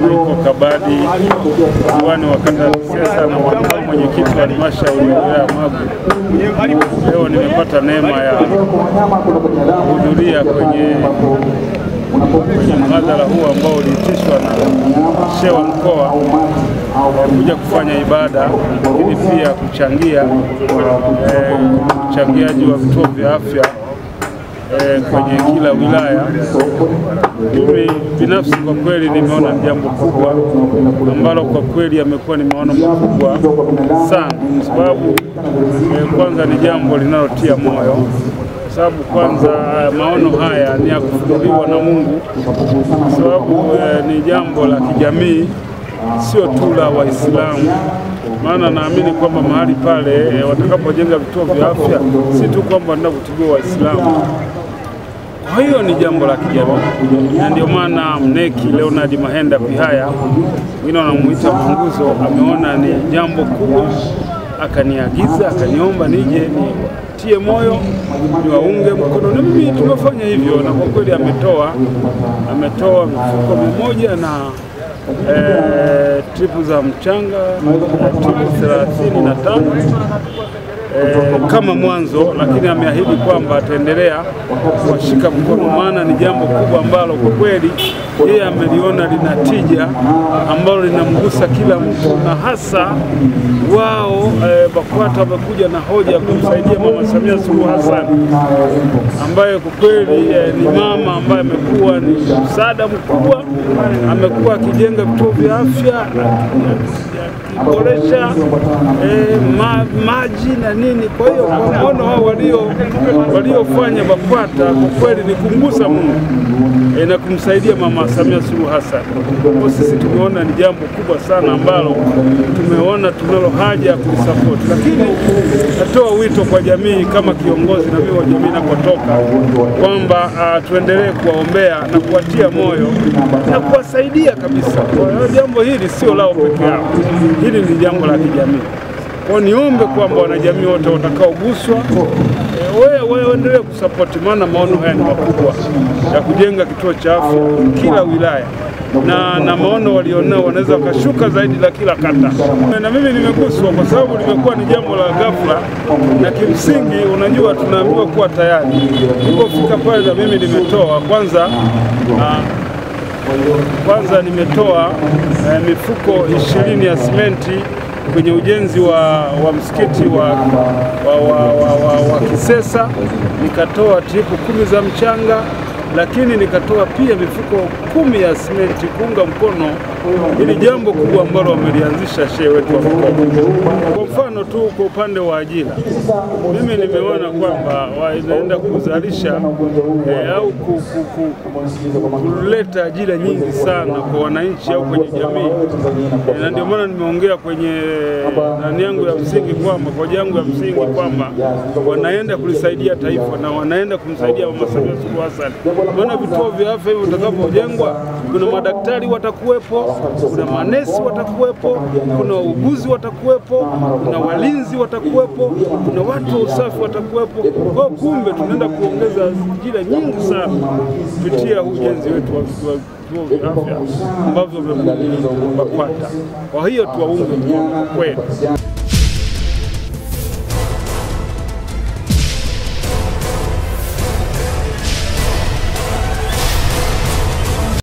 Niko Kabadi, diwani wa kata ya Kisesa na makamu mwenyekiti wa halmashauri ya wilaya ya Magu. Leo nimepata neema ya kuhudhuria kwenye mhadhara huu ambao uliitishwa na shehe wa mkoa kuja kufanya ibada, lakini pia kuchangia uchangiaji wa vituo vya afya kwenye kila wilaya. Mimi binafsi kwa kweli nimeona jambo kubwa ambalo kwa kweli yamekuwa ni maono makubwa sana, sababu kwanza ni jambo linalotia moyo, sababu kwanza maono haya ni ya kufunuliwa na Mungu, sababu ni jambo la kijamii, sio tu la Waislamu. Maana naamini kwamba mahali pale watakapojenga vituo vya afya si tu kwamba wanaenda kutibiwa Waislamu. Kwa hiyo ni jambo la kijamii, na ndio maana mneki Leonard Mahenda Pihaya, wengine wanamuita Munguzo, ameona ni jambo kubwa, akaniagiza, akaniomba nije nitie moyo, niwaunge mkono, na mimi tumefanya hivyo, na kwa kweli ametoa mifuko 100 na tripu za mchanga, tripu 35 kama mwanzo, lakini ameahidi kwamba ataendelea kuwashika mkono, maana ni jambo kubwa ambalo kwa kweli yeye ameliona lina tija, ambalo linamgusa kila mtu, na hasa wao BAKWATA wamekuja na hoja ya kumsaidia Mama Samia Suluhu Hassan, ambaye kwa kweli ni mama ambaye amekuwa ni msaada mkubwa, amekuwa akijenga vituo vya afya, akiboresha maji na nini. Kwa hiyo maono hao waliofanya BAKWATA kwa kweli ni kumgusa Mungu na kumsaidia Mama Samia Suluhu Hassan. Kwa sisi tumeona ni jambo kubwa sana ambalo tumeona tunalo haja ya kulisupport, lakini natoa wito kwa jamii kama kiongozi na mimi wa jamii nakotoka kwamba tuendelee kuwaombea na kuwatia moyo na kuwasaidia kabisa. Kwa jambo hili sio lao peke yao, hili ni jambo la kijamii. Kwa niombe kwamba wanajamii wote watakaoguswa waendelee kusapoti, maana maono haya ni makubwa ya kujenga kituo cha afya kila wilaya, na maono walionao wanaweza wakashuka zaidi la kila kata. Na mimi nimeguswa kwa sababu limekuwa ni jambo la ghafla, na kimsingi unajua tunaambiwa kuwa tayari. Nilipofika pale na mimi nimetoa kwanza nimetoa mifuko 20 ya simenti kwenye ujenzi wa msikiti wa Kisesa, nikatoa tripu 10 za mchanga, lakini nikatoa pia mifuko 10 ya simenti kuunga mkono ili jambo kubwa ambalo wamelianzisha shehe wetu wa mkoa. Kwa mfano tu kwa upande wa ajira, mimi nimeona kwamba wanaenda kuzalisha au kuleta ajira nyingi sana kwa wananchi au kwenye jamii, na ndio maana nimeongea kwenye nani yangu ya msingi kwamba wanaenda kulisaidia taifa na wanaenda kumsaidia Mama Samia Suluhu Hassan. Maana vituo vya afya hivyo vitakapojengwa, kuna madaktari watakuwepo, kuna manesi watakuwepo, kuna wauguzi watakuwepo, kuna walinzi watakuwepo, kuna watu wa usafi watakuwepo. Kwa kumbe tunaenda kuongeza ajira nyingi sana kupitia ujenzi wetu wa vituo vya afya ambavyo vimebuniwa BAKWATA. Kwa hiyo tuwaunge mkono kweli.